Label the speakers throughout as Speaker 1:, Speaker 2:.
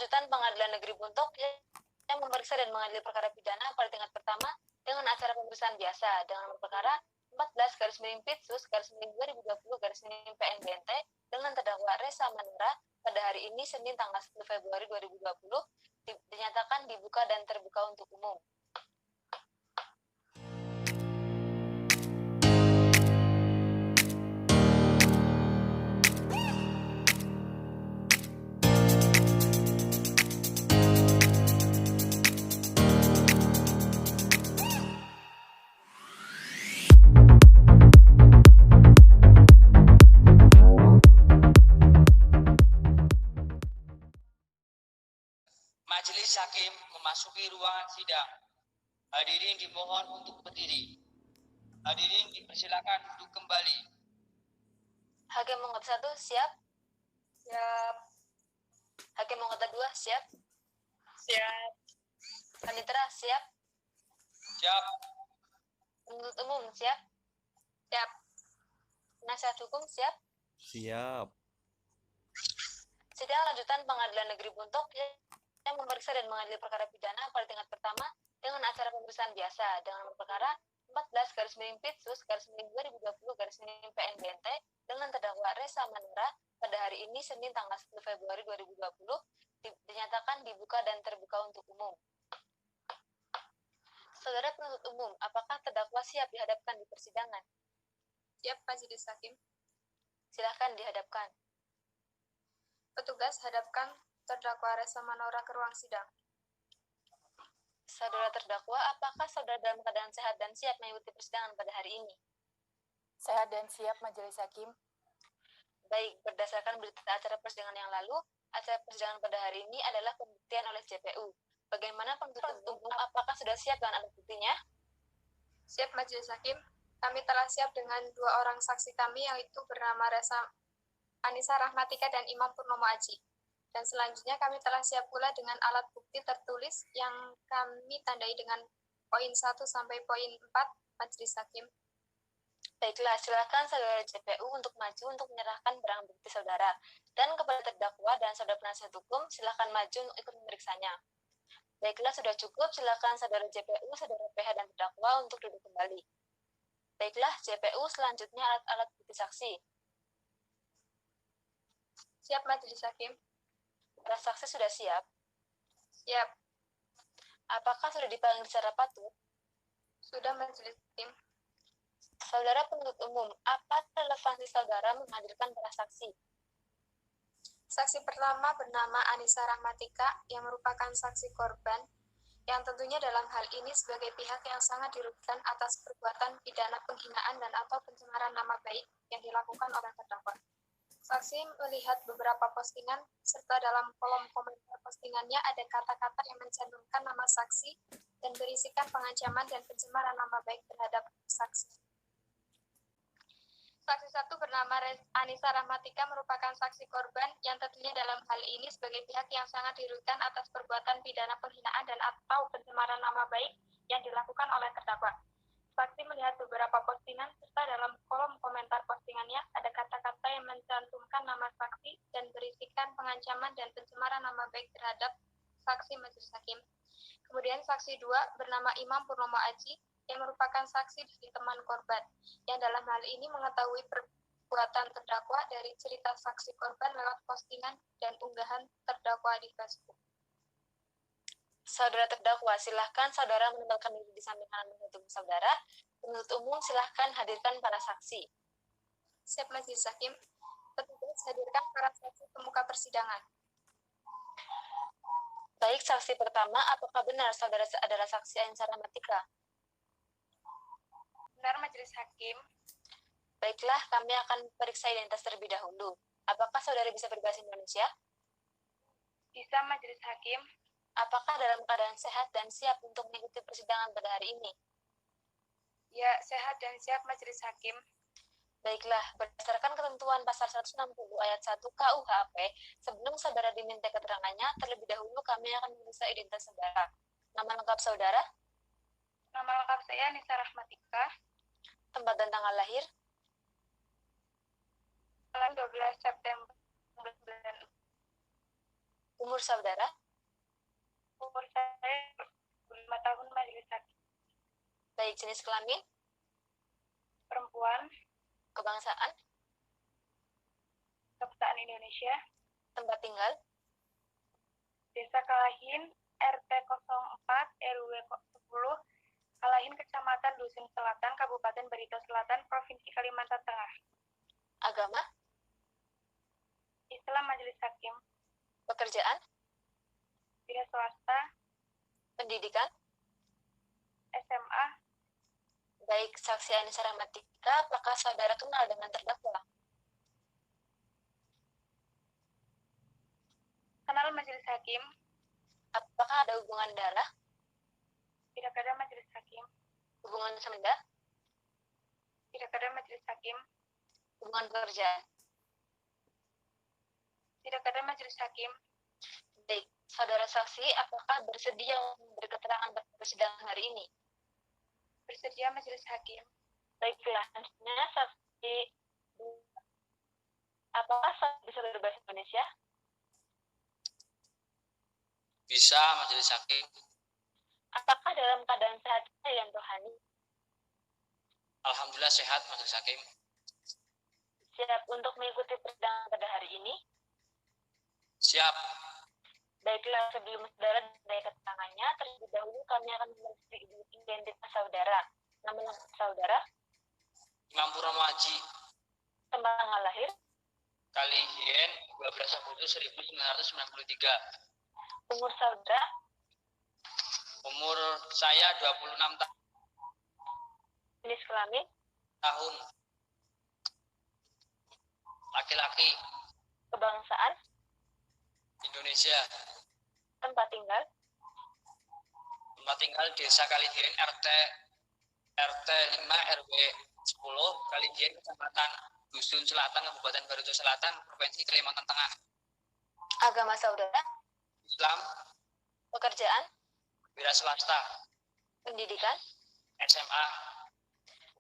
Speaker 1: lanjutan Pengadilan Negeri Buntok yang memeriksa dan mengadili perkara pidana pada tingkat pertama dengan acara pemeriksaan biasa dengan nomor perkara 14/Pit/2020/PN dengan terdakwa Resa Manura pada hari ini Senin tanggal 10 Februari 2020 dinyatakan dibuka dan terbuka untuk umum.
Speaker 2: Majelis Hakim memasuki ruangan sidang. Hadirin dimohon untuk berdiri. Hadirin dipersilakan duduk kembali.
Speaker 1: Hakim anggota 1 siap?
Speaker 3: Siap.
Speaker 1: Hakim anggota 2 siap?
Speaker 3: Siap.
Speaker 1: Panitera siap?
Speaker 2: Siap.
Speaker 1: Penuntut umum siap?
Speaker 3: Siap.
Speaker 1: Penasihat hukum siap?
Speaker 4: Siap.
Speaker 1: Sidang lanjutan Pengadilan Negeri Buntok yang memeriksa dan mengadili perkara pidana pada tingkat pertama dengan acara pemeriksaan biasa dengan nomor perkara 14/Pit/2020/PN dengan terdakwa Resa Manura pada hari ini Senin tanggal 10 Februari 2020 dinyatakan dibuka dan terbuka untuk umum. Saudara penuntut umum, apakah terdakwa siap dihadapkan di persidangan?
Speaker 3: Siap, Majelis Hakim.
Speaker 1: Silahkan dihadapkan.
Speaker 3: Petugas hadapkan terdakwa Resa Manura ke ruang sidang.
Speaker 1: Saudara terdakwa, apakah saudara dalam keadaan sehat dan siap mengikuti persidangan pada hari ini?
Speaker 5: Sehat dan siap, Majelis Hakim.
Speaker 1: Baik, berdasarkan berita acara persidangan yang lalu, acara persidangan pada hari ini adalah pembuktian oleh JPU. Bagaimana penuntut umum, apakah sudah siap dengan alat buktinya?
Speaker 3: Siap, Majelis Hakim. Kami telah siap dengan 2 orang saksi kami, yaitu bernama Resa Anissa Rahmatika dan Imam Purnomo Aji. Dan selanjutnya kami telah siap pula dengan alat bukti tertulis yang kami tandai dengan poin 1 sampai poin 4, Majelis Hakim.
Speaker 1: Baiklah, silakan saudara JPU untuk maju untuk menyerahkan barang bukti saudara. Dan kepada terdakwa dan saudara penasihat hukum, silakan maju untuk ikut memeriksanya. Baiklah, sudah cukup. Silakan saudara JPU, saudara PH dan terdakwa untuk duduk kembali. Baiklah, JPU selanjutnya alat-alat bukti saksi.
Speaker 3: Siap, Majelis Hakim.
Speaker 1: Para saksi sudah siap?
Speaker 3: Siap.
Speaker 1: Apakah sudah dipanggil secara patut?
Speaker 3: Sudah, Majelis Hakim.
Speaker 1: Saudara penuntut umum, apa relevansi saudara menghadirkan para saksi?
Speaker 3: Saksi pertama bernama Anissa Rahmatika yang merupakan saksi korban yang tentunya dalam hal ini sebagai pihak yang sangat dirugikan atas perbuatan pidana penghinaan dan atau pencemaran nama baik yang dilakukan oleh terdakwa. Saksi melihat beberapa postingan serta dalam kolom komentar postingannya ada kata-kata yang mencantumkan nama saksi dan berisikan pengancaman dan pencemaran nama baik terhadap saksi. Saksi satu bernama Anissa Rahmatika merupakan saksi korban yang tentunya dalam hal ini sebagai pihak yang sangat dirugikan atas perbuatan pidana penghinaan dan atau pencemaran nama baik yang dilakukan oleh terdakwa. Saksi melihat beberapa postingan serta dalam kolom komentar postingannya ada kata-kata yang mencantumkan nama saksi dan berisikan pengancaman dan pencemaran nama baik terhadap saksi Majelis Hakim. Kemudian saksi 2 bernama Imam Purnomo Aji yang merupakan saksi dari teman korban, yang dalam hal ini mengetahui perbuatan terdakwa dari cerita saksi korban lewat postingan dan unggahan terdakwa di Facebook.
Speaker 1: Saudara terdakwa, silahkan saudara menempatkan diri di samping kanan penuntut saudara. Penuntut umum silahkan hadirkan para saksi.
Speaker 3: Siap, Majelis Hakim. Petugas hadirkan para saksi ke muka persidangan.
Speaker 1: Baik, saksi pertama, apakah benar saudara adalah saksi Anissa Rahmatika?
Speaker 3: Benar, Majelis Hakim.
Speaker 1: Baiklah, kami akan periksa identitas terlebih dahulu. Apakah saudara bisa berbahasa Indonesia?
Speaker 3: Bisa, Majelis Hakim.
Speaker 1: Apakah dalam keadaan sehat dan siap untuk mengikuti persidangan pada hari ini?
Speaker 3: Ya, sehat dan siap, Majelis Hakim.
Speaker 1: Baiklah, berdasarkan ketentuan pasal 160 ayat 1 KUHP, sebelum saudara diminta keterangannya, terlebih dahulu kami akan memeriksa identitas saudara. Nama lengkap saudara?
Speaker 3: Nama lengkap saya Anissa Rahmatika.
Speaker 1: Tempat dan tanggal lahir?
Speaker 3: Tanggal 12 September 1994.
Speaker 1: Umur saudara?
Speaker 3: Umur saya 25 tahun, Majelis Hakim.
Speaker 1: Baik, jenis kelamin?
Speaker 3: Perempuan,
Speaker 1: Kebangsaan?
Speaker 3: kebangsaan Indonesia,
Speaker 1: Tempat tinggal?
Speaker 3: Desa Kalahin, RT 04, RW 10, Kalahin, Kecamatan Dusun Selatan, Kabupaten Barito Selatan, Provinsi Kalimantan Tengah.
Speaker 1: Agama?
Speaker 3: Islam, Majelis Hakim.
Speaker 1: Pekerjaan?
Speaker 3: Wira swasta,
Speaker 1: Pendidikan?
Speaker 3: SMA.
Speaker 1: Baik, saksi Anissa Rahmatika, apakah saudara kenal dengan terdakwa?
Speaker 3: Kenal, Majelis Hakim.
Speaker 1: Apakah ada hubungan darah?
Speaker 3: Tidak ada, Majelis Hakim.
Speaker 1: Hubungan semenda?
Speaker 3: Tidak ada, Majelis Hakim.
Speaker 1: Hubungan pekerjaan?
Speaker 3: Tidak ada, Majelis Hakim.
Speaker 1: Baik, saudara saksi, apakah bersedia memberi keterangan pada persidangan hari ini?
Speaker 3: Bersedia, Majelis Hakim.
Speaker 1: Baiklah, selanjutnya saksi, apakah saksi bisa berbahasa Indonesia?
Speaker 2: Bisa, Majelis Hakim.
Speaker 1: Apakah dalam keadaan sehat dan rohani?
Speaker 2: Alhamdulillah sehat, Majelis Hakim.
Speaker 1: Siap untuk mengikuti persidangan pada hari ini?
Speaker 2: Siap.
Speaker 1: Baiklah, sebelum saudara dari keterangannya, terlebih dahulu kami akan memeriksa identitas saudara. Nama lengkap saudara,
Speaker 2: Imam Purnomo Haji,
Speaker 1: tempat tanggal lahir,
Speaker 2: Kalihin, 12 Agustus 1993.
Speaker 1: umur saudara,
Speaker 2: Umur saya 26
Speaker 1: jenis kelamin,
Speaker 2: tahun. Laki-laki,
Speaker 1: kebangsaan,
Speaker 2: Indonesia.
Speaker 1: tempat tinggal,
Speaker 2: Tempat tinggal Desa Kalihin, RT 5 RW 10, Kalihin, Kecamatan Dusun Selatan, Kabupaten Barito Selatan, Provinsi Kalimantan Tengah.
Speaker 1: agama saudara,
Speaker 2: Islam,
Speaker 1: pekerjaan,
Speaker 2: wira swasta,
Speaker 1: pendidikan.
Speaker 2: SMA.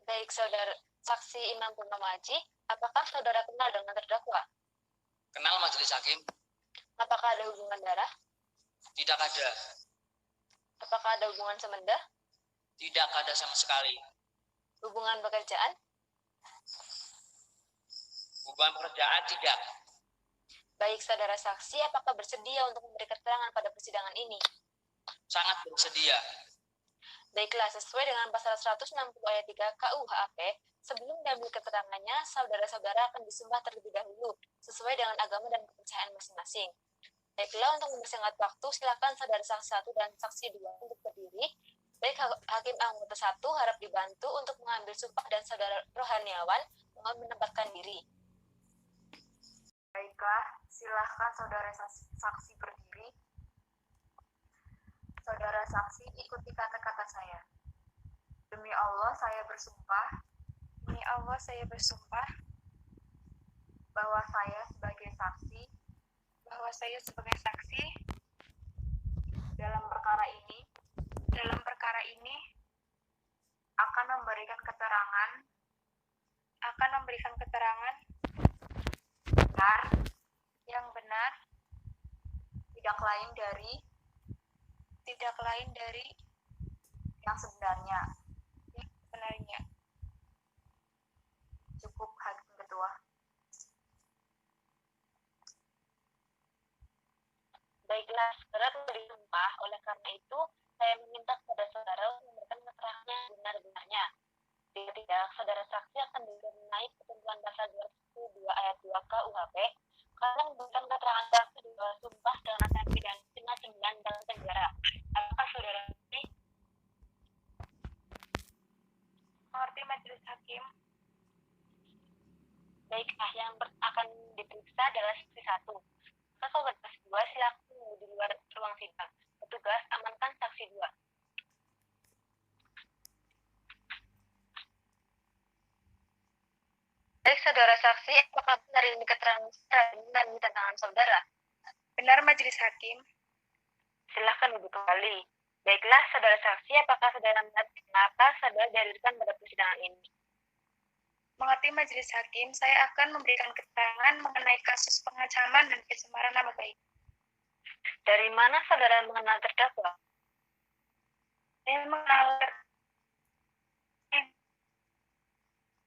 Speaker 1: Baik, saudara saksi Imam Purnomo Haji, apakah saudara kenal dengan terdakwa?
Speaker 2: Kenal, Majelis Hakim.
Speaker 1: Apakah ada hubungan darah?
Speaker 2: Tidak ada.
Speaker 1: Apakah ada hubungan semenda?
Speaker 2: Tidak ada sama sekali.
Speaker 1: Hubungan pekerjaan?
Speaker 2: Hubungan pekerjaan tidak.
Speaker 1: Baik, saudara saksi, apakah bersedia untuk memberi keterangan pada persidangan ini?
Speaker 2: Sangat bersedia.
Speaker 1: Baiklah, sesuai dengan pasal 160 ayat 3 KUHP, sebelum diambil keterangannya, saudara-saudara akan disumpah terlebih dahulu, sesuai dengan agama dan kepercayaan masing-masing. Baiklah, untuk mempersingkat waktu, silakan saudara saksi 1 dan saksi 2 untuk berdiri. Baik, Hakim anggota 1 harap dibantu untuk mengambil sumpah dan saudara rohaniawan mohon menempatkan diri.
Speaker 5: Baiklah, silahkan saudara saksi berdiri. Saudara saksi, ikuti kata-kata saya. Demi Allah, saya bersumpah.
Speaker 3: Demi Allah, saya bersumpah
Speaker 5: Bahwa saya sebagai saksi.
Speaker 3: bahwa saya sebagai saksi
Speaker 5: Dalam perkara ini. Akan memberikan keterangan. Benar.
Speaker 3: Yang benar,
Speaker 5: Tidak lain dari. Yang sebenarnya.
Speaker 3: sebenarnya.
Speaker 5: Cukup, Hakim Ketua.
Speaker 1: Baiklah, saudara telah disumpah, oleh karena itu, saya meminta kepada saudara untuk memberikan keterangan yang benar-benarnya. Jika tidak, saudara saksi akan dikenai ketentuan pasal 202 ayat 2 KUHP, karena memberikan keterangan saksi di bawah sumpah dengan ancaman pidana 9 tahun penjara. Apakah saudara saksi?
Speaker 3: Mengerti, Majelis Hakim.
Speaker 1: Baiklah, yang akan diperiksa adalah saksi 1. Kalau saksi 2, silakan menunggu di luar ruang sidang. Petugas, amankan saksi 2. Baik, saudara saksi, apakah benar ini keterangan dan keterangan saudara?
Speaker 3: Benar, Majelis Hakim.
Speaker 1: Silahkan duduk kembali. Baiklah, saudara saksi, apakah saudara mengerti mengapa saudara dihadirkan pada persidangan ini?
Speaker 3: Mengerti, Majelis Hakim, saya akan memberikan keterangan mengenai kasus pengancaman dan pencemaran nama baik.
Speaker 1: Dari mana saudara mengenal terdakwa?
Speaker 3: Saya mengenal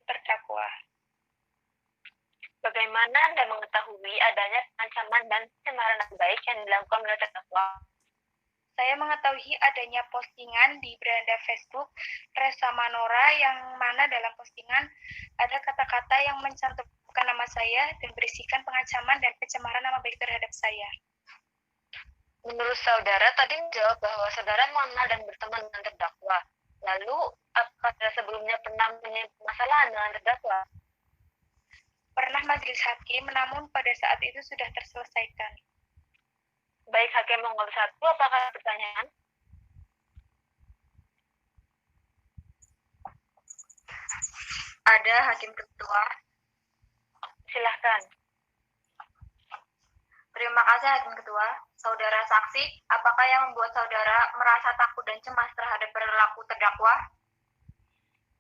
Speaker 3: terdakwa.
Speaker 1: Bagaimana Anda mengetahui adanya ancaman dan pencemaran nama baik yang dilakukan oleh terdakwa?
Speaker 3: Saya mengetahui adanya postingan di beranda Facebook Resa Manora yang mana dalam postingan ada kata-kata yang mencantumkan nama saya dan berisikan pengancaman dan pencemaran nama baik terhadap saya.
Speaker 1: Menurut saudara tadi menjawab bahwa saudara mengenal dan berteman dengan terdakwa. Lalu, apakah saudara sebelumnya pernah mempunyai permasalahan dengan terdakwa?
Speaker 3: Pernah majelis hakim, namun pada saat itu sudah terselesaikan.
Speaker 1: Baik hakim nomor 1, apakah ada pertanyaan?
Speaker 5: Ada Hakim Ketua.
Speaker 1: Silahkan.
Speaker 5: Terima kasih Hakim Ketua. Saudara saksi, apakah yang membuat saudara merasa takut dan cemas terhadap perilaku terdakwa?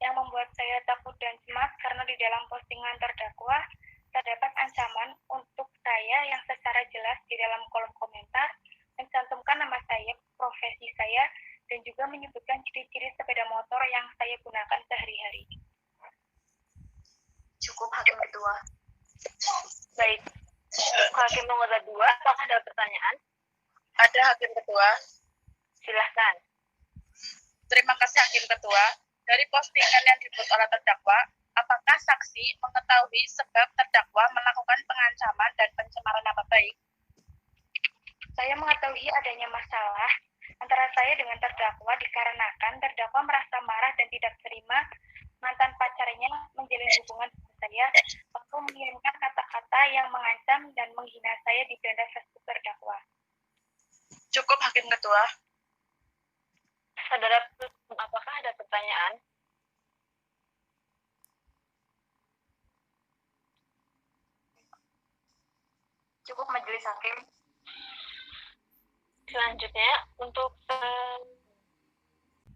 Speaker 3: Yang membuat saya takut dan cemas karena di dalam postingan terdakwa terdapat ancaman untuk saya yang secara jelas di dalam kolom komentar mencantumkan nama saya, profesi saya, dan juga menyebutkan ciri-ciri sepeda motor yang saya gunakan sehari-hari.
Speaker 5: Cukup Hakim Ketua.
Speaker 1: Baik. Hakim nomor 2, apakah ada pertanyaan?
Speaker 4: Ada Hakim Ketua.
Speaker 1: Silahkan.
Speaker 4: Terima kasih Hakim Ketua. Dari postingan yang dibuat oleh terdakwa, apakah saksi mengetahui sebab terdakwa melakukan pengancaman dan pencemaran nama baik?
Speaker 3: Saya mengetahui adanya masalah antara saya dengan terdakwa dikarenakan terdakwa merasa marah dan tidak terima mantan pacarnya menjalin hubungan dengan saya, lalu mengirimkan kata-kata yang mengancam dan menghina saya di beranda Facebook terdakwa.
Speaker 4: Cukup Hakim Ketua.
Speaker 1: Saudara, apakah ada pertanyaan?
Speaker 5: Cukup Majelis Hakim.
Speaker 1: Selanjutnya, untuk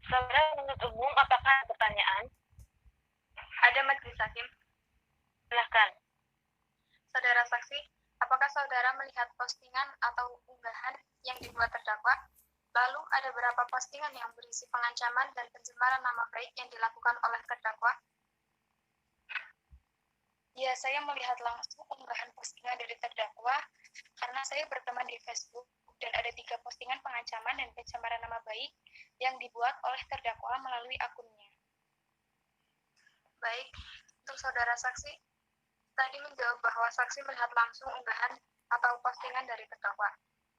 Speaker 1: saudara penuntut umum, apakah ada pertanyaan?
Speaker 3: Ada Majelis Hakim.
Speaker 1: Silahkan.
Speaker 3: Saudara saksi, apakah saudara melihat postingan atau unggahan yang dibuat terdakwa? Lalu ada berapa postingan yang berisi pengancaman dan pencemaran nama baik yang dilakukan oleh terdakwa? Ya, saya melihat langsung unggahan postingan dari terdakwa karena saya berteman di Facebook dan ada 3 postingan pengancaman dan pencemaran nama baik yang dibuat oleh terdakwa melalui akunnya. Baik, untuk saudara saksi, tadi menjawab bahwa saksi melihat langsung unggahan atau postingan dari terdakwa.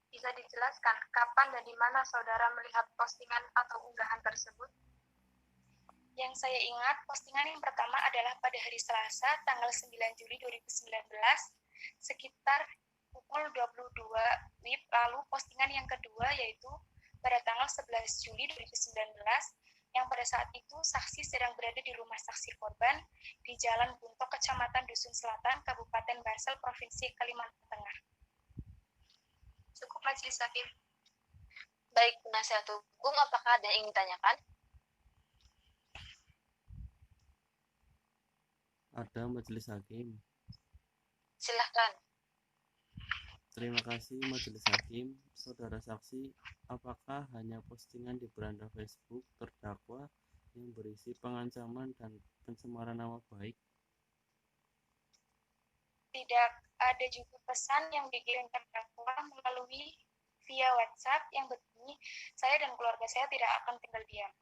Speaker 3: Bisa dijelaskan kapan dan di mana saudara melihat postingan atau unggahan tersebut? Yang saya ingat, postingan yang pertama adalah pada hari Selasa, tanggal 9 Juli 2019, sekitar pukul 22 WIB. Lalu postingan yang kedua yaitu pada tanggal 11 Juli 2019, yang pada saat itu saksi sedang berada di rumah saksi korban di Jalan Bunto, Kecamatan Dusun Selatan, Kabupaten Barsel, Provinsi Kalimantan Tengah. Cukup Majelis Hakim.
Speaker 1: Baik, penasihat hukum, apakah ada yang ingin ditanyakan?
Speaker 6: Ada Majelis Hakim.
Speaker 1: Silahkan.
Speaker 6: Terima kasih Majelis Hakim. Saudara saksi, apakah hanya postingan di beranda Facebook terdakwa yang berisi pengancaman dan pencemaran nama baik?
Speaker 3: Tidak, ada juga pesan yang dikirim terdakwa melalui via WhatsApp yang berbunyi, saya dan keluarga saya tidak akan tinggal diam.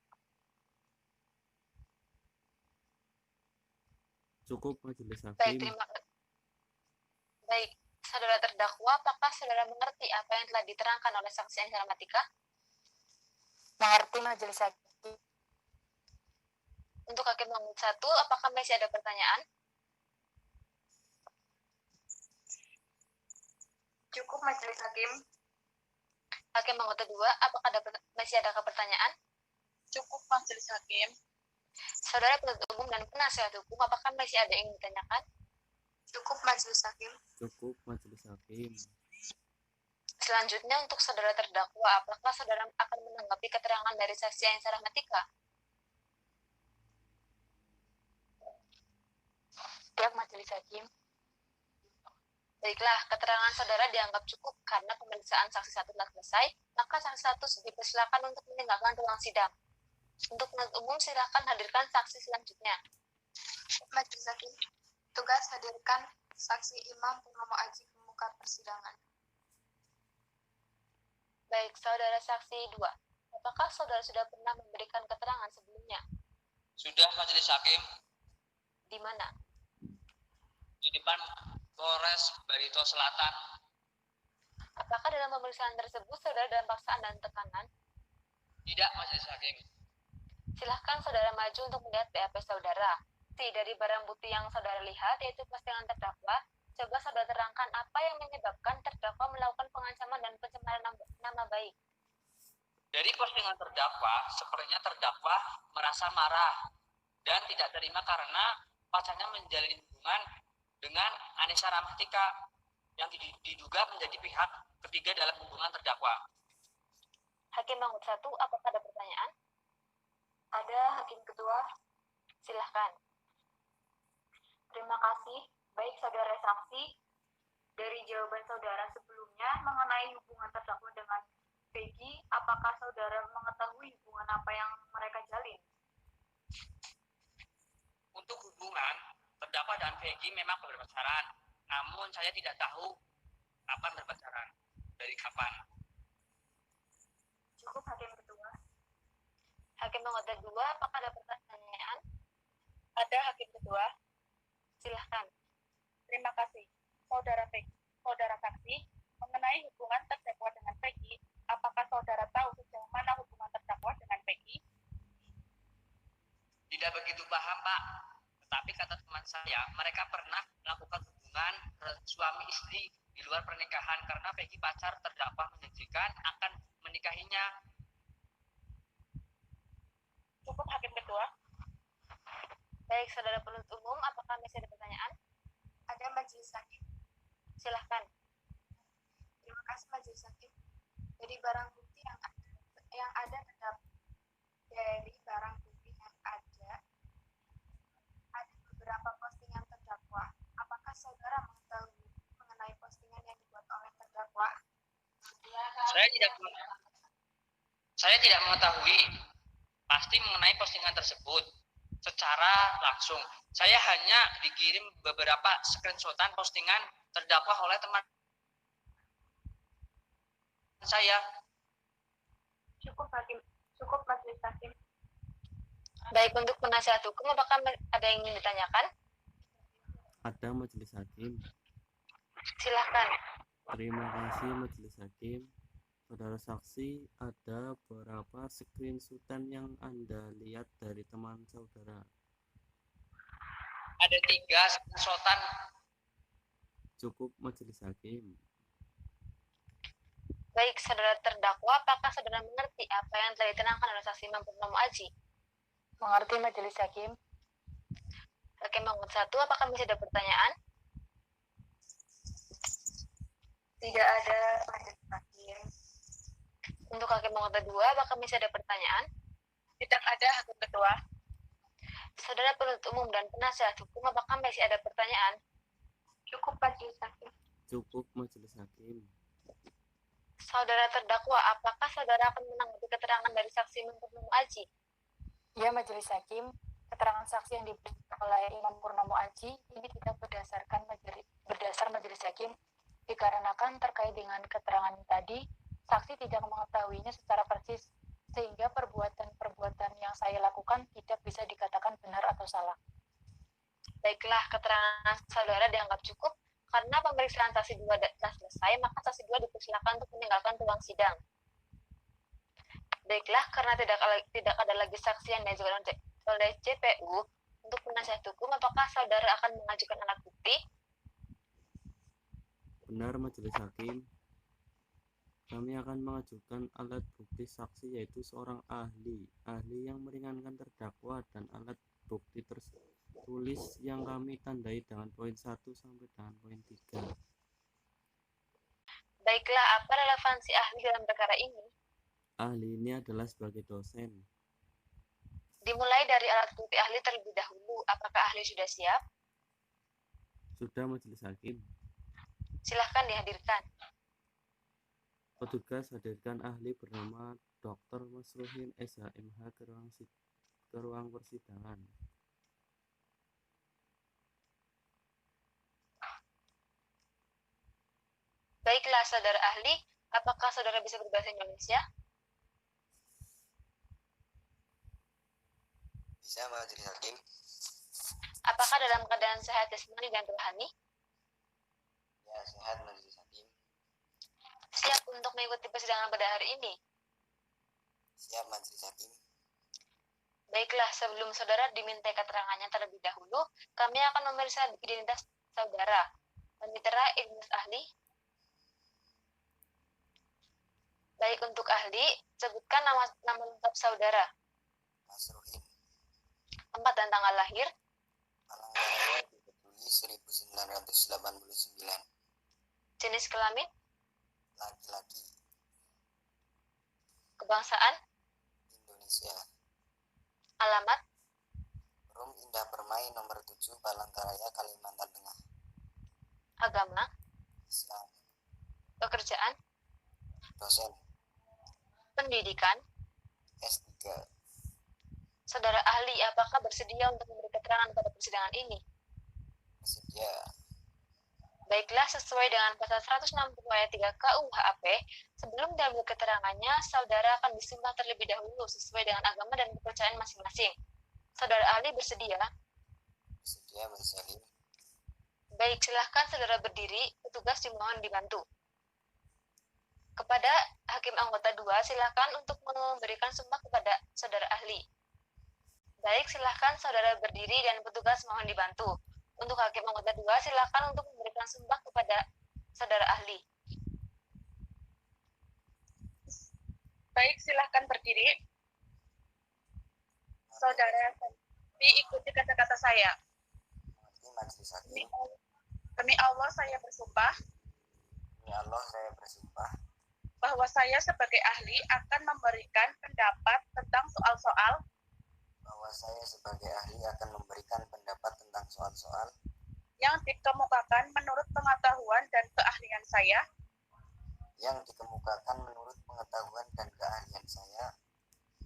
Speaker 6: Cukup Majelis
Speaker 1: Baik,
Speaker 6: Hakim.
Speaker 1: Baik, saudara terdakwa, apakah saudara mengerti apa yang telah diterangkan oleh saksi Angela Matika?
Speaker 5: Mengerti Majelis Hakim.
Speaker 1: Untuk hakim nomor 1, apakah masih ada pertanyaan?
Speaker 5: Cukup Majelis Hakim.
Speaker 1: Hakim anggota 2, apakah masih ada pertanyaan?
Speaker 4: Cukup Majelis Hakim.
Speaker 1: Saudara penuntut umum dan penasihat hukum, apakah masih ada yang ditanyakan?
Speaker 3: Cukup Majelis Hakim.
Speaker 6: Cukup Majelis Hakim.
Speaker 1: Selanjutnya untuk saudara terdakwa, apakah saudara akan menanggapi keterangan dari saksi Angela Matika?
Speaker 5: Siap Majelis Hakim.
Speaker 1: Baiklah, keterangan saudara dianggap cukup karena pemeriksaan saksi 1 telah selesai, maka saksi 1 dipersilakan untuk meninggalkan ruang sidang. Untuk penuntut umum, silakan hadirkan saksi selanjutnya.
Speaker 3: Majelis Hakim, tugas hadirkan saksi Imam Purnomo Aji ke muka persidangan.
Speaker 1: Baik, saudara saksi 2. Apakah saudara sudah pernah memberikan keterangan sebelumnya?
Speaker 2: Sudah, Majelis Hakim.
Speaker 1: Di mana?
Speaker 2: Di depan Polres Barito Selatan.
Speaker 1: Apakah dalam pemeriksaan tersebut saudara dalam paksaan dan tekanan?
Speaker 2: Tidak, Majelis Hakim.
Speaker 1: Silahkan saudara maju untuk melihat BAP saudara. Dari barang bukti yang saudara lihat, yaitu postingan terdakwa, coba saudara terangkan apa yang menyebabkan terdakwa melakukan pengancaman dan pencemaran nama baik.
Speaker 2: Dari postingan terdakwa, sepertinya terdakwa merasa marah dan tidak terima karena pacarnya menjalin hubungan dengan Anissa Rahmatika yang diduga menjadi pihak ketiga dalam hubungan terdakwa.
Speaker 1: Hakim Mangut 1, apakah ada pertanyaan?
Speaker 5: Ada, Hakim Ketua.
Speaker 1: Silahkan.
Speaker 5: Terima kasih. Baik saudara saksi, dari jawaban saudara sebelumnya mengenai hubungan terdakwa dengan Peggy, apakah saudara mengetahui hubungan apa yang mereka jalin?
Speaker 2: Untuk hubungan, terdakwa dan Peggy memang berpacaran, namun saya tidak tahu kapan berpacaran, dari kapan.
Speaker 5: Cukup, Hakim Ketua.
Speaker 1: Hakim Mangut 2, apakah ada pertanyaan?
Speaker 4: Ada, Hakim Ketua.
Speaker 1: Silahkan.
Speaker 4: Terima kasih. Saudara saksi, mengenai hubungan terdakwa dengan Peggy, apakah saudara tahu sejauh mana hubungan terdakwa dengan Peggy?
Speaker 2: Tidak begitu paham, Pak. Tetapi kata teman saya, mereka pernah melakukan hubungan suami istri di luar pernikahan karena Peggy pacar terdakwa menjanjikan akan menikahinya.
Speaker 4: Cukup, Hakim Ketua.
Speaker 1: Baik, saudara penuntut umum, apakah masih ada pertanyaan?
Speaker 3: Ada, Majelis Hakim.
Speaker 1: Silahkan.
Speaker 3: Terima kasih, Majelis Hakim. Dari barang bukti yang ada beberapa postingan terdakwa. Apakah saudara mengetahui mengenai postingan yang dibuat oleh terdakwa?
Speaker 2: Saya tidak mengetahui pasti mengenai postingan tersebut secara langsung. Saya hanya dikirim beberapa screenshotan postingan terdakwa oleh teman saya.
Speaker 5: Cukup, Hakim. Cukup, Majelis Hakim.
Speaker 1: Baik, untuk penasihat hukum, apakah ada yang ingin ditanyakan?
Speaker 6: Ada, Majelis Hakim.
Speaker 1: Silahkan.
Speaker 6: Terima kasih, Majelis Hakim. Saudara saksi, ada beberapa screenshotan yang Anda lihat dari teman saudara.
Speaker 2: Ada 3 screenshotan.
Speaker 6: Cukup, Majelis Hakim.
Speaker 1: Baik, saudara terdakwa, apakah saudara mengerti apa yang telah diterangkan oleh saksi Imam Purnomo Aji?
Speaker 5: Mengerti, Majelis Hakim.
Speaker 1: Hakim Mangut 1, apakah masih ada pertanyaan?
Speaker 5: Tidak ada, Majelis Hakim.
Speaker 1: Untuk Hakim Mangut 2, apakah masih ada pertanyaan?
Speaker 4: Tidak ada, Hakim Ketua.
Speaker 1: Saudara penuntut umum dan penasihat hukum, apakah masih ada pertanyaan?
Speaker 5: Cukup, Majelis Hakim.
Speaker 6: Cukup, Majelis Hakim.
Speaker 1: Saudara terdakwa, apakah saudara akan menanggapi keterangan dari saksi Imam Purnomo Aji?
Speaker 5: Ya, Majelis Hakim. Keterangan saksi yang diberikan oleh Imam Purnomo Aji ini tidak berdasar Majelis Hakim, dikarenakan terkait dengan keterangan tadi, saksi tidak mengetahuinya secara persis, sehingga perbuatan yang saya lakukan tidak bisa dikatakan benar atau salah.
Speaker 1: Baiklah, keterangan saudara dianggap cukup. Karena pemeriksaan saksi 2 telah selesai, maka saksi 2 dipersilakan untuk meninggalkan ruang sidang. Baiklah, karena tidak ada lagi saksi yang diajukan oleh JPU, untuk penasihat hukum, apakah saudara akan mengajukan alat bukti?
Speaker 6: Benar, Majelis Hakim. Kami akan mengajukan alat bukti saksi, yaitu seorang ahli yang meringankan terdakwa, dan alat bukti tertulis yang kami tandai dengan poin 1 sampai dengan poin 3.
Speaker 1: Baiklah, apa relevansi ahli dalam perkara ini?
Speaker 6: Ahli ini adalah sebagai dosen.
Speaker 1: Dimulai dari alat bukti ahli terlebih dahulu. Apakah ahli sudah siap?
Speaker 6: Sudah, Majelis Hakim.
Speaker 1: Silahkan dihadirkan.
Speaker 6: Petugas hadirkan ahli bernama Dr. Masruhin SHMH ke ruang persidangan.
Speaker 1: Baiklah, saudara ahli, apakah saudara bisa berbahasa Indonesia?
Speaker 7: Bisa, Majelis Hakim.
Speaker 1: Apakah dalam keadaan sehat jasmani dan rohani?
Speaker 7: Ya, sehat, Majelis Hakim.
Speaker 1: Siap untuk mengikuti persidangan pada hari ini?
Speaker 7: Siap, Majelis Hakim.
Speaker 1: Baiklah, sebelum saudara diminta keterangannya terlebih dahulu, kami akan memeriksa identitas saudara. Panitera Ignas ahli. Baik, untuk ahli, sebutkan nama lengkap saudara.
Speaker 7: Masruhin.
Speaker 1: Tempat dan tanggal lahir.
Speaker 7: Palangkaraya 3 Juli 1989.
Speaker 1: Jenis kelamin.
Speaker 7: Laki-laki.
Speaker 1: Kebangsaan.
Speaker 7: Indonesia.
Speaker 1: Alamat.
Speaker 7: Rum Indah Permai nomor 7 Palangkaraya, Kalimantan Tengah.
Speaker 1: Agama.
Speaker 7: Islam.
Speaker 1: Pekerjaan.
Speaker 7: Dosen.
Speaker 1: Pendidikan.
Speaker 7: S3.
Speaker 1: Saudara ahli, apakah bersedia untuk memberi keterangan pada persidangan ini?
Speaker 7: Bersedia.
Speaker 1: Baiklah, sesuai dengan pasal 160 ayat 3 KUHP, sebelum diambil keterangannya, saudara akan disumpah terlebih dahulu sesuai dengan agama dan kepercayaan masing-masing. Saudara ahli bersedia?
Speaker 7: Bersedia, Majelis Hakim.
Speaker 1: Baik, silahkan saudara berdiri, petugas dimohon dibantu. Kepada Hakim Anggota 2, silahkan untuk memberikan sumpah kepada saudara ahli. Baik, silahkan saudara berdiri dan petugas mohon dibantu. Untuk Hakim Anggota 2, silahkan untuk memberikan sumpah kepada saudara ahli.
Speaker 4: Baik, silahkan berdiri. Saudara, diikuti kata-kata saya.
Speaker 7: Mengerti, Majelis Hakim.
Speaker 4: Demi Allah saya bersumpah
Speaker 7: Demi Allah, saya bersumpah
Speaker 4: bahwa saya sebagai ahli akan memberikan pendapat tentang soal-soal
Speaker 7: bahwa saya sebagai ahli akan memberikan pendapat tentang soal-soal
Speaker 4: yang dikemukakan menurut pengetahuan dan keahlian saya
Speaker 7: yang dikemukakan menurut pengetahuan dan keahlian saya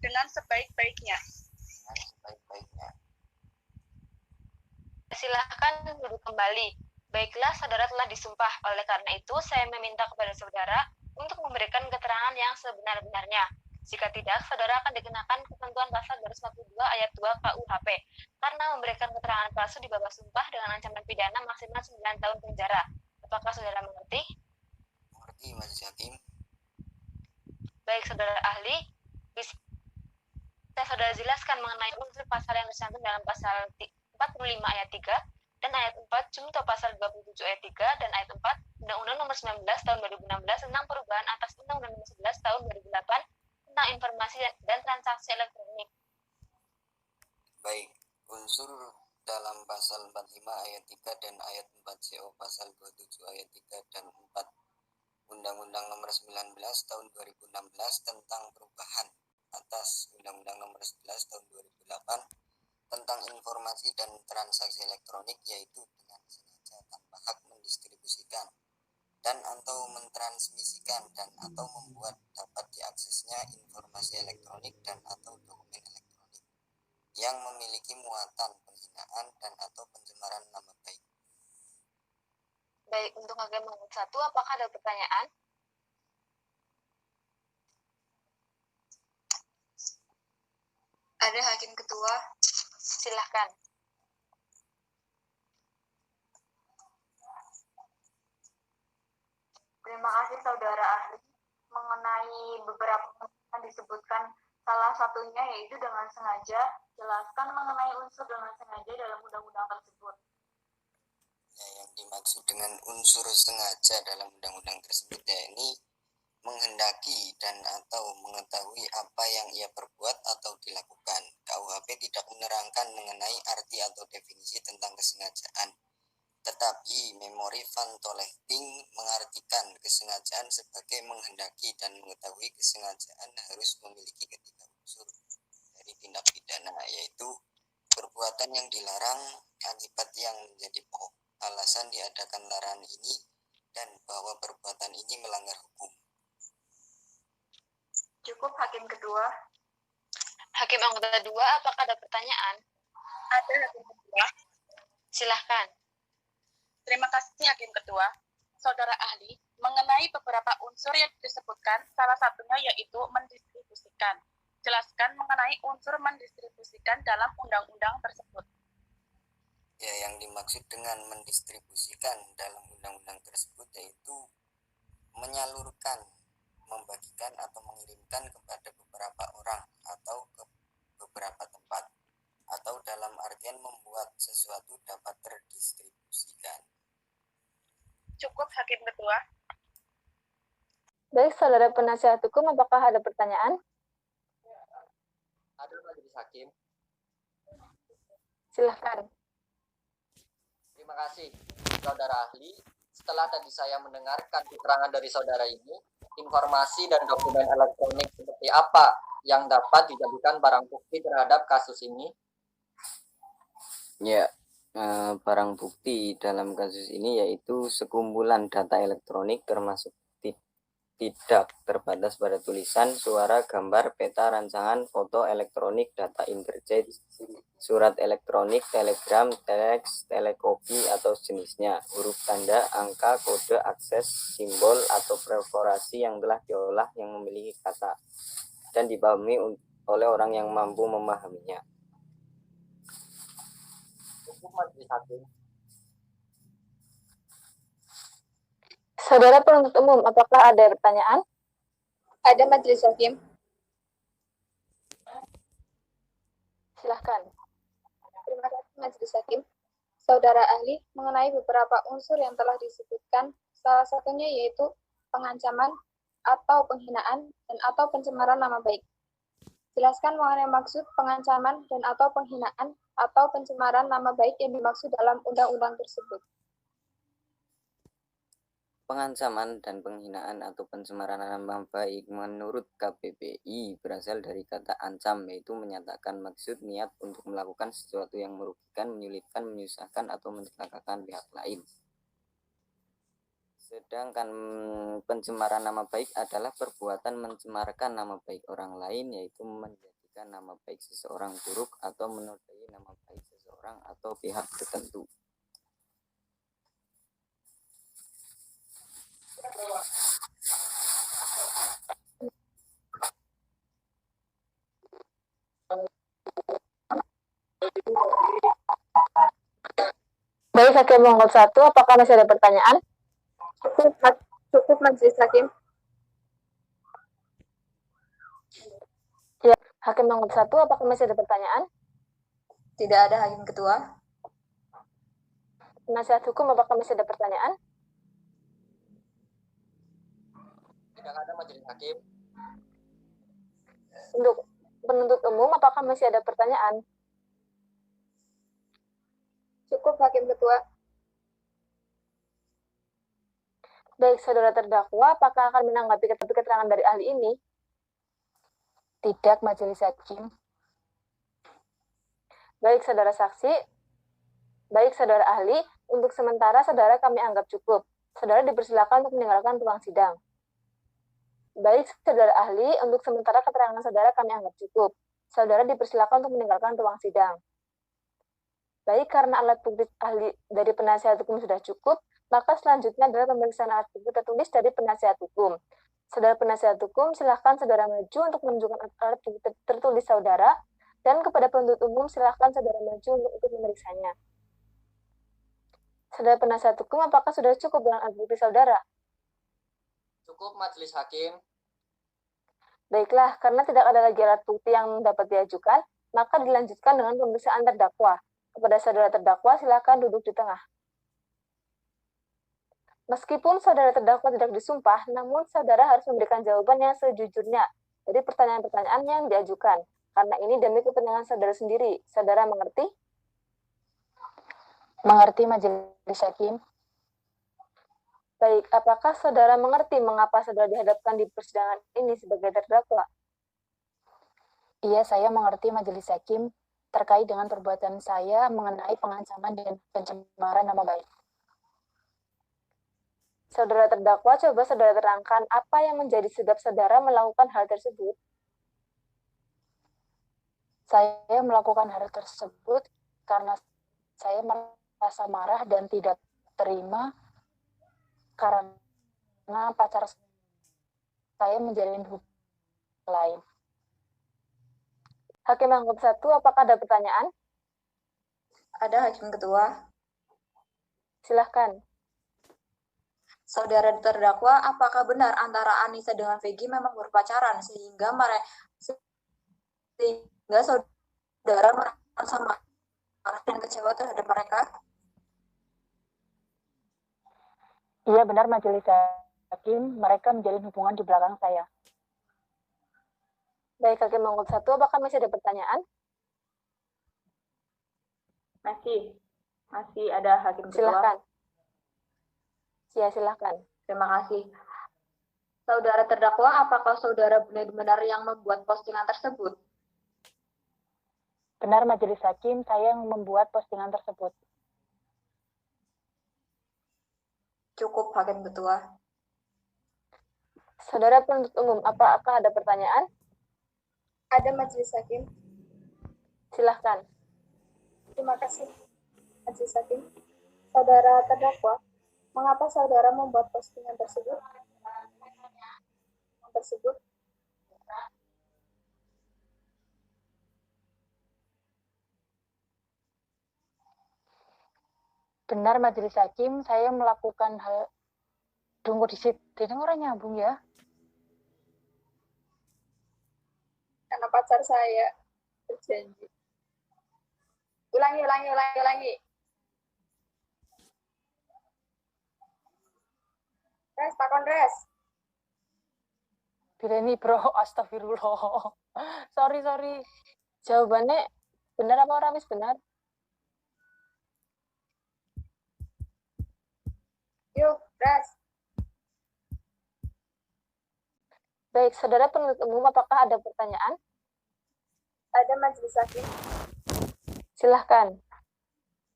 Speaker 4: dengan sebaik-baiknya.
Speaker 7: dengan sebaik-baiknya.
Speaker 1: Silahkan duduk kembali. Baiklah, saudara telah disumpah. Oleh karena itu, saya meminta kepada saudara untuk memberikan keterangan yang sebenar-benarnya. Jika tidak, saudara akan dikenakan ketentuan pasal 242 ayat 2 KUHP karena memberikan keterangan palsu di bawah sumpah dengan ancaman pidana maksimal 9 tahun penjara. Apakah saudara mengerti?
Speaker 7: Mengerti, Majelis Hakim.
Speaker 1: Baik, saudara ahli, bisa saudara jelaskan mengenai unsur pasal yang tercantum dalam pasal 45 ayat 3 dan ayat 4 Junto pasal 27 ayat 3 dan ayat 4 Undang-Undang Nomor 19 Tahun 2016 tentang perubahan atas Undang-Undang Nomor 11 Tahun 2008 tentang informasi dan transaksi elektronik.
Speaker 7: Baik, unsur dalam pasal 45 ayat 3 dan ayat 4 CO pasal 27 ayat 3 dan 4 Undang-Undang Nomor 19 Tahun 2016 tentang perubahan atas Undang-Undang Nomor 11 Tahun 2008 tentang informasi dan transaksi elektronik, yaitu dengan sengaja tanpa hak mendistribusikan dan atau mentransmisikan dan atau membuat dapat diaksesnya informasi elektronik dan atau dokumen elektronik yang memiliki muatan penghinaan dan atau pencemaran nama baik.
Speaker 1: Baik, untuk Hakim nomor 1, apakah ada pertanyaan?
Speaker 3: Ada Hakim Ketua.
Speaker 1: Silahkan.
Speaker 5: Terima kasih saudara ahli. Mengenai beberapa yang disebutkan, salah satunya yaitu dengan sengaja. Jelaskan mengenai unsur dengan sengaja dalam undang-undang tersebut.
Speaker 7: Ya, yang dimaksud dengan unsur sengaja dalam undang-undang tersebut ya ini menghendaki dan atau mengetahui apa yang ia perbuat atau dilakukan. KUHP tidak menerangkan mengenai arti atau definisi tentang kesengajaan. Tetapi memori Van Tolechting mengartikan kesengajaan sebagai menghendaki dan mengetahui. Kesengajaan harus memiliki ketiga unsur dari tindak pidana, yaitu perbuatan yang dilarang, akibat yang menjadi pokok alasan diadakan larangan ini, dan bahwa perbuatan ini melanggar hukum.
Speaker 3: Cukup hakim kedua.
Speaker 1: Hakim anggota 2, apakah ada pertanyaan?
Speaker 4: Ada hakim kedua.
Speaker 1: Silahkan.
Speaker 4: Terima kasih hakim ketua. Saudara ahli, mengenai beberapa unsur yang disebutkan, salah satunya yaitu mendistribusikan. Jelaskan mengenai unsur mendistribusikan dalam undang-undang tersebut.
Speaker 7: Ya, yang dimaksud dengan mendistribusikan dalam undang-undang tersebut yaitu menyalurkan, membagikan atau mengirimkan kepada beberapa orang atau ke beberapa tempat, atau dalam artian membuat sesuatu dapat terdistribusikan.
Speaker 4: Cukup hakim ketua.
Speaker 1: Baik, saudara penasihat hukum, apakah ada pertanyaan?
Speaker 8: Ada majelis hakim.
Speaker 1: Silahkan.
Speaker 8: Terima kasih, saudara ahli. Setelah tadi saya mendengarkan keterangan dari saudara ini, informasi dan dokumen elektronik seperti apa yang dapat dijadikan barang bukti terhadap kasus ini?
Speaker 7: Ya, barang bukti dalam kasus ini yaitu sekumpulan data elektronik termasuk tidak terbatas pada tulisan, suara, gambar, peta, rancangan, foto elektronik, data interchange, surat elektronik, telegram, teks, telekopi atau sejenisnya, huruf tanda, angka, kode, akses, simbol atau perforasi yang telah diolah yang memiliki kata dan dipahami oleh orang yang mampu memahaminya.
Speaker 8: Cukup majelis hakim.
Speaker 1: Saudara penuntut umum, apakah ada pertanyaan?
Speaker 3: Ada majelis hakim.
Speaker 1: Silahkan.
Speaker 3: Terima kasih majelis hakim. Saudara ahli, mengenai beberapa unsur yang telah disebutkan, salah satunya yaitu pengancaman atau penghinaan dan atau pencemaran nama baik. Jelaskan mengenai maksud pengancaman dan atau penghinaan atau pencemaran nama baik yang dimaksud dalam undang-undang tersebut.
Speaker 7: Pengancaman dan penghinaan atau pencemaran nama baik menurut KPPI berasal dari kata ancam, yaitu menyatakan maksud niat untuk melakukan sesuatu yang merugikan, menyulitkan, menyusahkan, atau mencelakakan pihak lain. Sedangkan pencemaran nama baik adalah perbuatan mencemarkan nama baik orang lain, yaitu menjadikan nama baik seseorang buruk atau menodai nama baik seseorang atau pihak tertentu.
Speaker 1: Baik, hakim nomor 1, apakah masih ada pertanyaan?
Speaker 3: Cukup majelis hakim.
Speaker 1: Ya, hakim nomor 1, apakah masih ada pertanyaan?
Speaker 3: Tidak ada hakim ketua.
Speaker 1: Penasihat hukum, apakah masih ada pertanyaan?
Speaker 8: Tidak ada majelis hakim.
Speaker 1: Untuk penuntut umum, apakah masih ada pertanyaan?
Speaker 3: Cukup hakim ketua.
Speaker 1: Baik, saudara terdakwa, apakah akan menanggapi keterangan dari ahli ini?
Speaker 5: Tidak, majelis hakim.
Speaker 1: Baik, saudara saksi. Baik, saudara ahli, untuk sementara saudara kami anggap cukup. Saudara dipersilakan untuk meninggalkan ruang sidang. Baik, saudara ahli, untuk sementara keterangan saudara kami anggap cukup. Saudara dipersilakan untuk meninggalkan ruang sidang. Baik, karena alat bukti ahli dari penasihat hukum sudah cukup, maka selanjutnya adalah pemeriksaan alat bukti tertulis dari penasihat hukum. Saudara penasihat hukum, silahkan saudara maju untuk menunjukkan alat bukti tertulis saudara, dan kepada penuntut umum, silahkan saudara maju untuk ikut memeriksanya. Saudara penasihat hukum, apakah sudah cukup dengan alat bukti saudara?
Speaker 8: Cukup majelis hakim.
Speaker 1: Baiklah, karena tidak ada lagi alat bukti yang dapat diajukan, maka dilanjutkan dengan pemeriksaan terdakwa. Kepada saudara terdakwa, silakan duduk di tengah. Meskipun saudara terdakwa tidak disumpah, namun saudara harus memberikan jawaban yang sejujurnya dari pertanyaan-pertanyaan yang diajukan. Karena ini demi kepentingan saudara sendiri. Saudara mengerti?
Speaker 5: Mengerti, majelis hakim.
Speaker 1: Baik, apakah saudara mengerti mengapa saudara dihadapkan di persidangan ini sebagai terdakwa?
Speaker 5: Iya, saya mengerti, majelis hakim, terkait dengan perbuatan saya mengenai pengancaman dan pencemaran nama baik.
Speaker 1: Saudara terdakwa, coba saudara terangkan apa yang menjadi sebab saudara melakukan hal tersebut.
Speaker 5: Saya melakukan hal tersebut karena saya merasa marah dan tidak terima karena pacar saya menjalin hubungan lain.
Speaker 1: Hakim anggap 1, apakah ada pertanyaan?
Speaker 9: Ada, Hakim Ketua.
Speaker 1: Silahkan.
Speaker 9: Saudara terdakwa, apakah benar antara Anissa dengan Vegi memang berpacaran sehingga saudara merasa marah dan kecewa terhadap mereka?
Speaker 5: Iya benar Majelis Hakim, mereka menjalin hubungan di belakang saya.
Speaker 1: Baik, Hakim anggap 1, apakah masih ada pertanyaan?
Speaker 9: Masih ada, Hakim Ketua.
Speaker 1: Silahkan. Ya, silahkan.
Speaker 9: Terima kasih. Saudara terdakwa, apakah saudara benar-benar yang membuat postingan tersebut?
Speaker 5: Benar Majelis Hakim, saya yang membuat postingan tersebut.
Speaker 9: Cukup, Hakim Ketua.
Speaker 1: Saudara penuntut umum, apakah ada pertanyaan?
Speaker 3: Ada, Majelis Hakim.
Speaker 1: Silahkan.
Speaker 3: Terima kasih, Majelis Hakim. Saudara terdakwa, mengapa saudara membuat postingan tersebut?
Speaker 5: Benar Majelis Hakim, saya melakukan hal... Tunggu di situ, orang nyambung ya.
Speaker 3: Karena pacar saya berjanji. Ulangi. Res.
Speaker 5: Bireni bro, astagfirullah. Sorry.
Speaker 1: Jawabannya benar apa orang wis benar?
Speaker 3: Yuk, res.
Speaker 1: Baik, saudara penuntut umum, apakah ada pertanyaan?
Speaker 3: Ada, Majelis Hakim.
Speaker 1: Silahkan.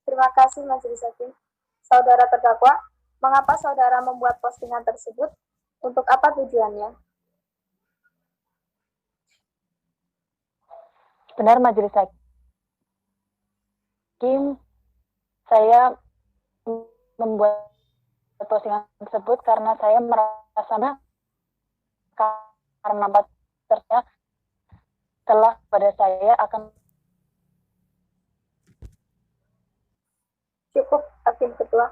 Speaker 3: Terima kasih, Majelis Hakim. Saudara terdakwa, mengapa saudara membuat postingan tersebut? Untuk apa tujuannya?
Speaker 5: Benar Majelis Hakim, saya membuat postingan tersebut karena saya merasa karena pacarnya telah pada saya akan.
Speaker 3: Cukup, Hakim Ketua.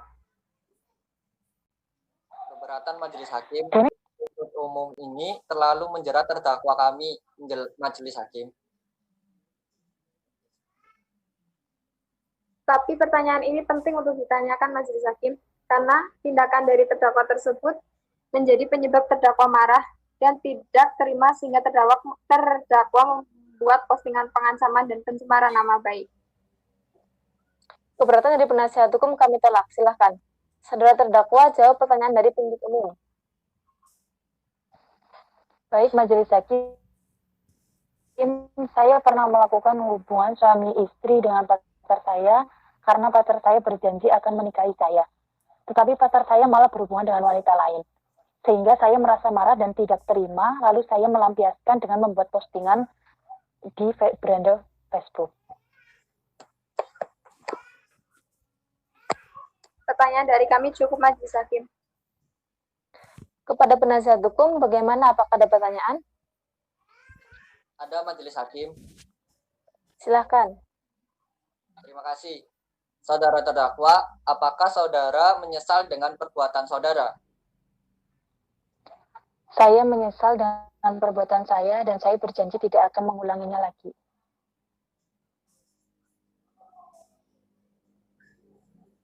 Speaker 8: Keberatan Majelis Hakim, penuntut umum ini terlalu menjerat terdakwa kami, Majelis Hakim.
Speaker 3: Tapi pertanyaan ini penting untuk ditanyakan Majelis Hakim, karena tindakan dari terdakwa tersebut menjadi penyebab terdakwa marah dan tidak terima sehingga terdakwa membuat postingan pengancaman dan pencemaran nama baik.
Speaker 1: Keberatan dari penasihat hukum kami tolak. Silahkan. Saudara terdakwa, jawab pertanyaan dari penuntut umum.
Speaker 5: Baik Majelis Hakim, saya pernah melakukan hubungan suami istri dengan pacar saya karena pacar saya berjanji akan menikahi saya. Tetapi pacar saya malah berhubungan dengan wanita lain. Sehingga saya merasa marah dan tidak terima, lalu saya melampiaskan dengan membuat postingan di beranda Facebook.
Speaker 3: Pertanyaan dari kami cukup, Majelis Hakim.
Speaker 1: Kepada penasihat hukum, bagaimana? Apakah ada pertanyaan?
Speaker 8: Ada Majelis Hakim.
Speaker 1: Silahkan.
Speaker 8: Terima kasih. Saudara terdakwa, apakah saudara menyesal dengan perbuatan saudara?
Speaker 5: Saya menyesal dengan perbuatan saya dan saya berjanji tidak akan mengulanginya lagi.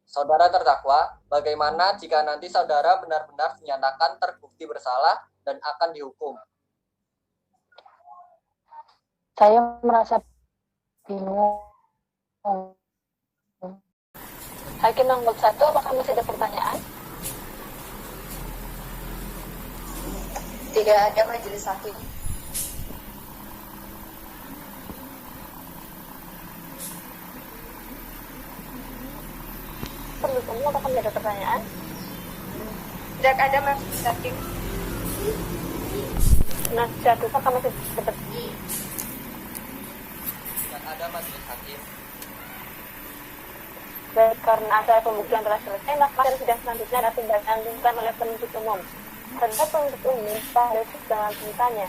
Speaker 8: Saudara terdakwa, bagaimana jika nanti saudara benar-benar dinyatakan terbukti bersalah dan akan dihukum?
Speaker 5: Saya merasa bingung.
Speaker 1: Hakim nomor 1, apakah masih ada pertanyaan?
Speaker 9: Tidak ada, Majelis Hakim.
Speaker 1: Penuntut umum, apakah masih ada pertanyaan?
Speaker 3: Tidak ada majelis hakim.
Speaker 1: Penasihat hukum masih seperti
Speaker 8: Tidak ada majelis hakim.
Speaker 1: baik, karena acara pembuktian telah selesai, maka sidang selanjutnya dapat dilanjutkan oleh penuntut umum. Terhadap penuntut umum, pada dengan tuntutannya.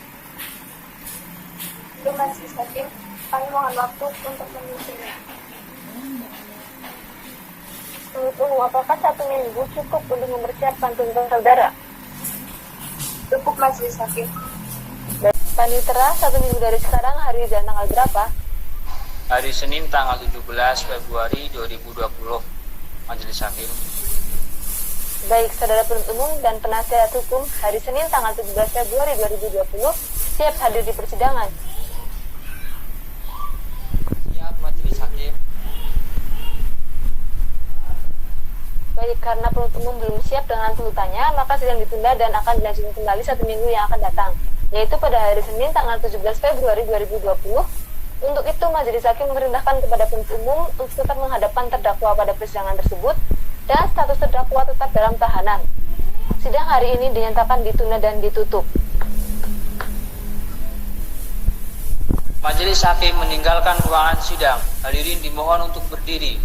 Speaker 3: Itu majelis hakim, kami mohon waktu untuk menyusunnya.
Speaker 1: Penuntut umum, apakah 1 minggu cukup untuk mempersiapkan tuntutan saudara?
Speaker 3: Cukup majelis hakim.
Speaker 1: Baik, panitera 1 minggu dari sekarang, hari dan tanggal berapa?
Speaker 2: Hari Senin tanggal 17 Februari 2020. Majelis Hakim.
Speaker 1: Baik, saudara penuntut umum dan penasihat hukum, hari Senin tanggal 17 Februari 2020 siap hadir di persidangan.
Speaker 8: Siap majelis hakim.
Speaker 1: Baik, karena penuntut umum belum siap dengan tuntutannya, maka sidang ditunda dan akan dilanjutkan kembali 1 minggu yang akan datang, yaitu pada hari Senin tanggal 17 Februari 2020. Untuk itu, majelis hakim memerintahkan kepada penuntut umum untuk tetap menghadapkan terdakwa pada persidangan tersebut dan status terdakwa tetap dalam tahanan. Sidang hari ini dinyatakan ditunda dan ditutup.
Speaker 2: Majelis Hakim meninggalkan ruangan sidang. Hadirin dimohon untuk berdiri.